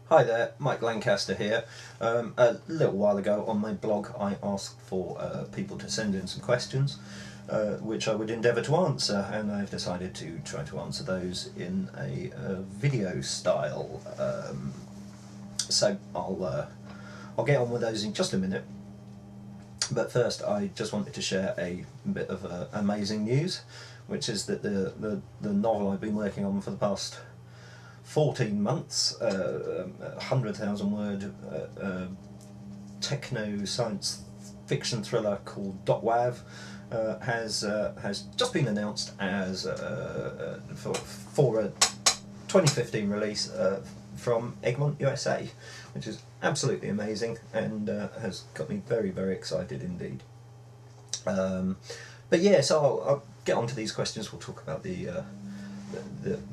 Hi there, Mike Lancaster here. A little while ago on my blog I asked for people to send in some questions which I would endeavour to answer, and I've decided to try to answer those in a video style. So I'll get on with those in just a minute. But first I just wanted to share a bit of amazing news, which is that the novel I've been working on for the past 14 months, 100,000 word techno science fiction thriller called .wav has just been announced as for a 2015 release from Egmont, USA, which is absolutely amazing and has got me very, very excited indeed. But yeah, so I'll get on to these questions. We'll talk about the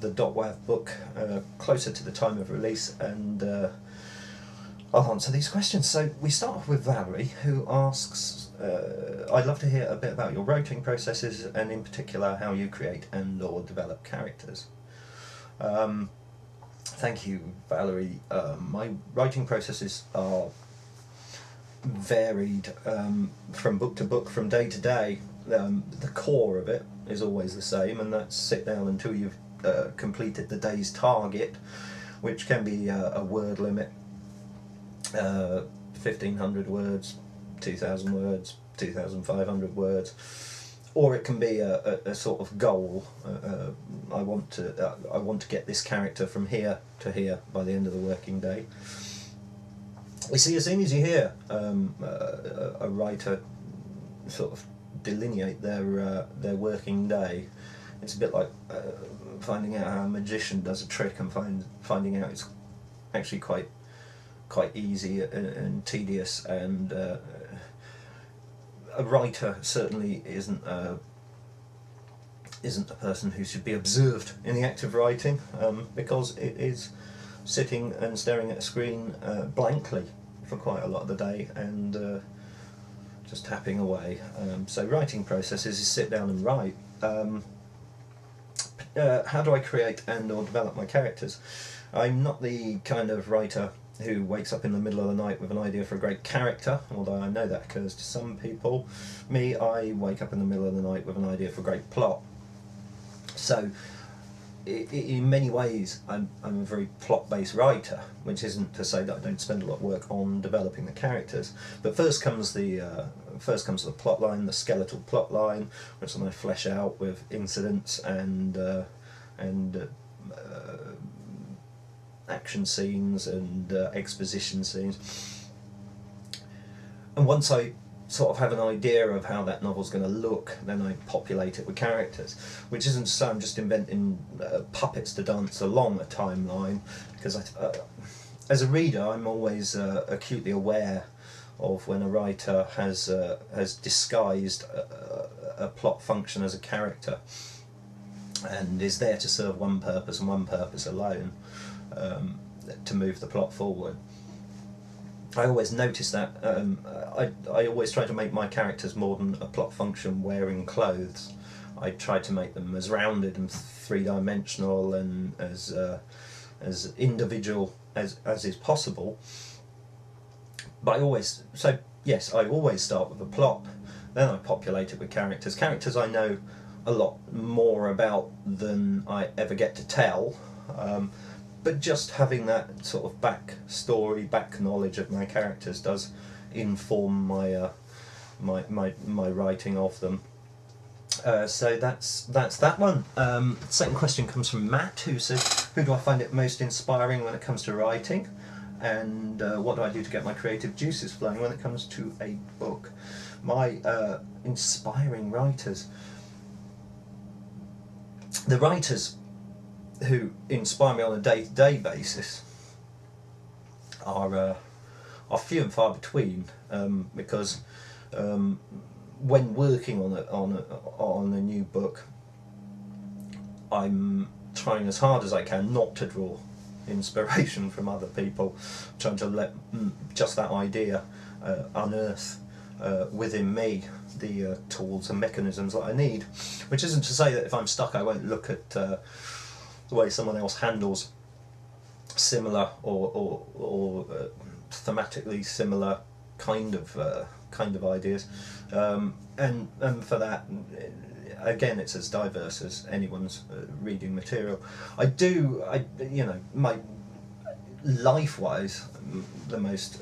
.wav book closer to the time of release, and I'll answer these questions. So we start off with Valerie, who asks, I'd love to hear a bit about your writing processes, and in particular how you create and or develop characters. Thank you, Valerie. My writing processes are varied from book to book, from day to day. The core of it is always the same, and that's sit down until you've completed the day's target, which can be a word limit, 1,500 words, 2,000 words, 2,500 words, or it can be a sort of goal. I want to get this character from here to here by the end of the working day. You see, as soon as you hear a writer sort of delineate their working day, it's a bit like finding out how a magician does a trick and finding out it's actually quite easy and tedious, and a writer certainly isn't a person who should be observed in the act of writing, because it is sitting and staring at a screen blankly for quite a lot of the day and just tapping away. So writing processes is sit down and write. How do I create and or develop my characters? I'm not the kind of writer who wakes up in the middle of the night with an idea for a great character, although I know that occurs to some people. Me, I wake up in the middle of the night with an idea for a great plot. So in many ways I'm a very plot-based writer, which isn't to say that I don't spend a lot of work on developing the characters, but first comes the plot line, the skeletal plot line, which then I flesh out with incidents and action scenes and exposition scenes. And once I sort of have an idea of how that novel's going to look, then I populate it with characters, which isn't to say I'm just inventing puppets to dance along a timeline, because as a reader I'm always acutely aware of when a writer has disguised a plot function as a character and is there to serve one purpose and one purpose alone, to move the plot forward. I always notice that. I always try to make my characters more than a plot function wearing clothes. I try to make them as rounded and three-dimensional and as individual as is possible. But I always start with a plot, then I populate it with characters. Characters I know a lot more about than I ever get to tell. But just having that sort of back story, back knowledge of my characters does inform my writing of them. So that's that one. Second question comes from Matt, who says, "Who do I find it most inspiring when it comes to writing, and what do I do to get my creative juices flowing when it comes to a book?" My inspiring writers, the writers who inspire me on a day-to-day basis are few and far between, because when working on a new book, I'm trying as hard as I can not to draw inspiration from other people, trying to let just that idea unearth within me the tools and mechanisms that I need, which isn't to say that if I'm stuck I won't look at the way someone else handles similar or thematically similar kind of ideas, and for that, again, it's as diverse as anyone's reading material. I you know, my life-wise, the most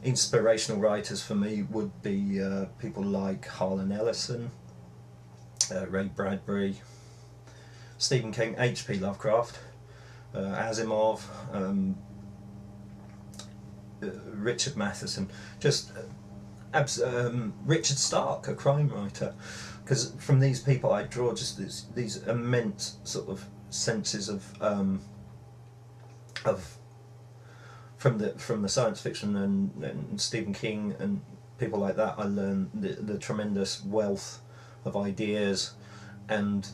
inspirational writers for me would be people like Harlan Ellison, Ray Bradbury, Stephen King, H.P. Lovecraft, Asimov, Richard Matheson, just Richard Stark, a crime writer, because from these people I draw just these immense sort of senses of from the science fiction and Stephen King and people like that. I learn the tremendous wealth of ideas and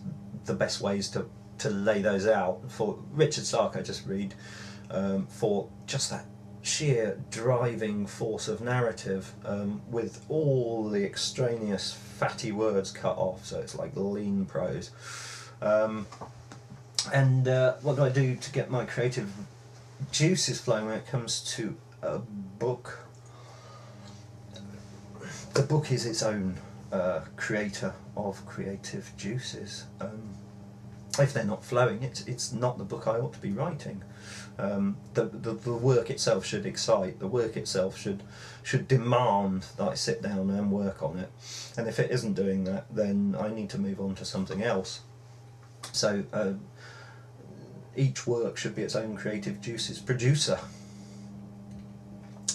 the best ways to lay those out. For Richard Stark, I just read for just that sheer driving force of narrative, with all the extraneous fatty words cut off, so it's like lean prose. And what do I do to get my creative juices flowing when it comes to a book? The book is its own creator of creative juices. If they're not flowing, it's not the book I ought to be writing. The work itself should excite. The work itself should demand that I sit down and work on it. And if it isn't doing that, then I need to move on to something else. So each work should be its own creative juices producer.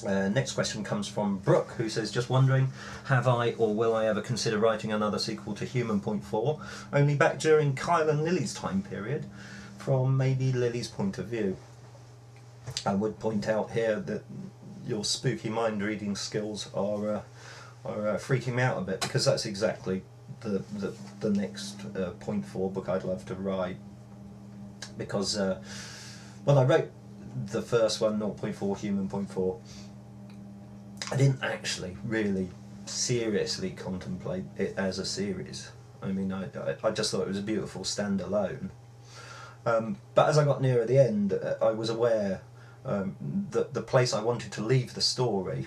Next question comes from Brooke, who says, just wondering, have I or will I ever consider writing another sequel to Human Point 4, only back during Kyle and Lily's time period, from maybe Lily's point of view? I would point out here that your spooky mind reading skills are freaking me out a bit, because that's exactly the next Point 4 book I'd love to write. Because when I wrote the first one, 0.4 Human Point 4, I didn't actually really seriously contemplate it as a series. I mean, I just thought it was a beautiful standalone. But as I got nearer the end, I was aware that the place I wanted to leave the story,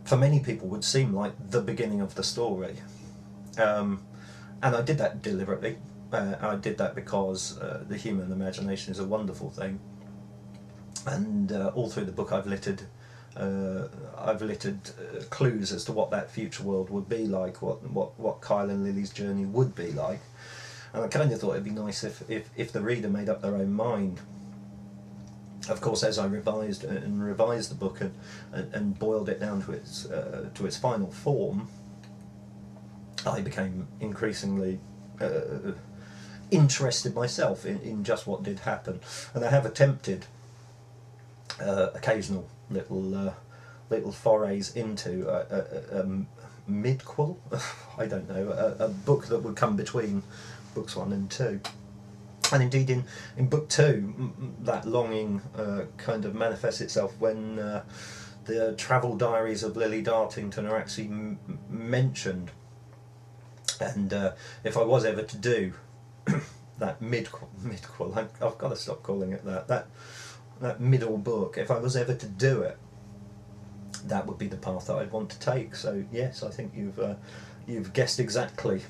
for many people, would seem like the beginning of the story. And I did that deliberately. I did that because the human imagination is a wonderful thing, and all through the book I've littered clues as to what that future world would be like, what Kyle and Lily's journey would be like, and I kind of thought it'd be nice if the reader made up their own mind. Of course, as I revised the book and boiled it down to its final form, I became increasingly interested myself in just what did happen, and I have attempted occasional little forays into a midquel, I don't know, a book that would come between books 1 and 2. And indeed in book 2, that longing kind of manifests itself when the travel diaries of Lily Dartington are actually mentioned. And if I was ever to do that midquel, I've got to stop calling it that middle book, if I was ever to do it, that would be the path that I'd want to take. So yes, I think you've guessed exactly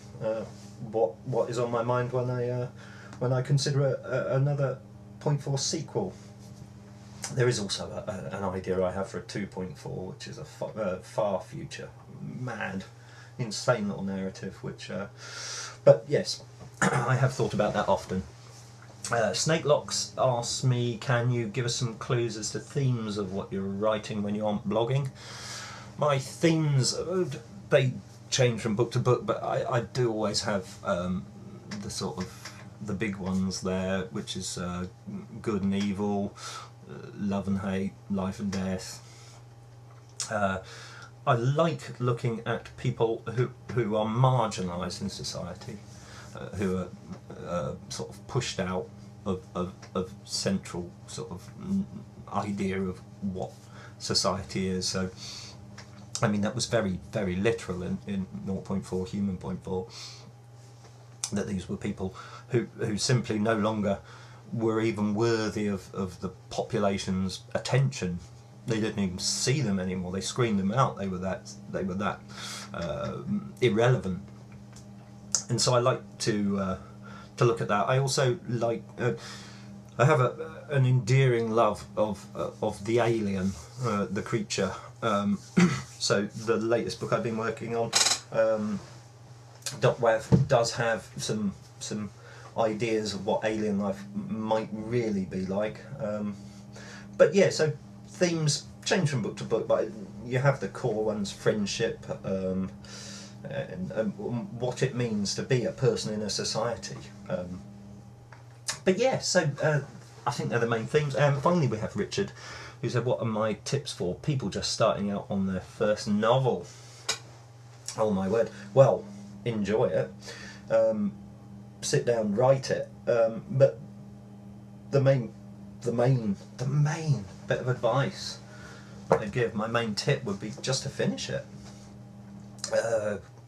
what is on my mind when I consider another 0.4 sequel. There is also an idea I have for a 2.4, which is a far future, mad, insane little narrative, which but yes, I have thought about that often. Snakelocks asks me, can you give us some clues as to themes of what you're writing when you aren't blogging? My themes, they change from book to book, but I do always have the sort of the big ones there, which is good and evil, love and hate, life and death. I like looking at people who are marginalised in society, who are sort of pushed out of central sort of idea of what society is. So, I mean, that was very, very literal in 0.4 Human Point 4, that these were people who simply no longer were even worthy of the population's attention. They didn't even see them anymore. They screened them out. They were that irrelevant. And so I like to look at that. I also like. I have an endearing love of the alien, the creature. So the latest book I've been working on, .wav, does have some ideas of what alien life might really be like. But yeah, so themes change from book to book, but you have the core ones: friendship, and what it means to be a person in a society. But yeah, so I think they're the main themes. And finally we have Richard, who said, what are my tips for people just starting out on their first novel? Oh my word. Well, enjoy it. Sit down, write it. But the main bit of advice I'd give, my main tip would be just to finish it.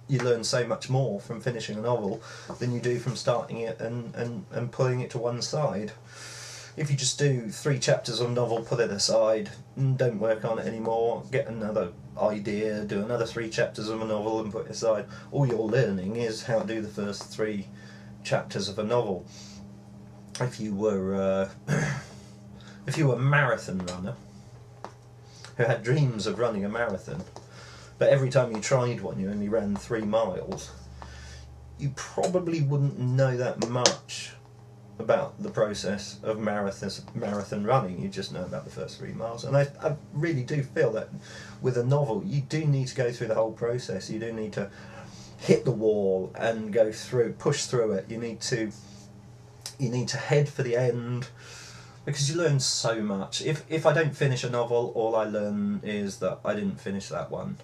You learn so much more from finishing a novel than you do from starting it and pulling it to one side. If you just do 3 chapters of a novel, put it aside, and don't work on it anymore, get another idea, do another 3 chapters of a novel and put it aside, all you're learning is how to do the first 3 chapters of a novel. If you were a marathon runner who had dreams of running a marathon, but every time you tried one you only ran 3 miles, you probably wouldn't know that much about the process of marathon running. You just know about the first 3 miles. And I really do feel that with a novel you do need to go through the whole process. You do need to hit the wall and go through, push through it. You need to head for the end, because you learn so much. If I don't finish a novel, all I learn is that I didn't finish that one.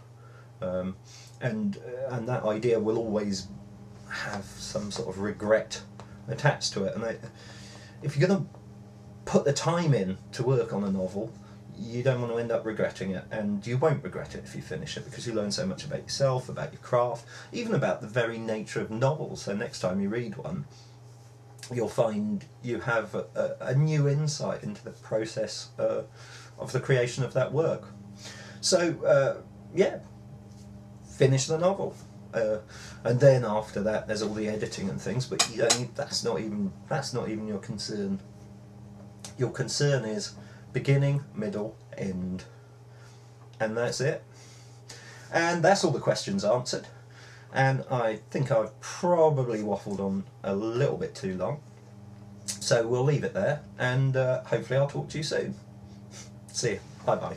And that idea will always have some sort of regret attached to it. And if you're going to put the time in to work on a novel, you don't want to end up regretting it, and you won't regret it if you finish it, because you learn so much about yourself, about your craft, even about the very nature of novels. So next time you read one, you'll find you have a new insight into the process of the creation of that work. So yeah, finish the novel, and then after that there's all the editing and things, but that's not even your concern. Your concern is beginning, middle, end, and that's it. And that's all the questions answered, and I think I've probably waffled on a little bit too long, so we'll leave it there, and hopefully I'll talk to you soon. See you. Bye bye.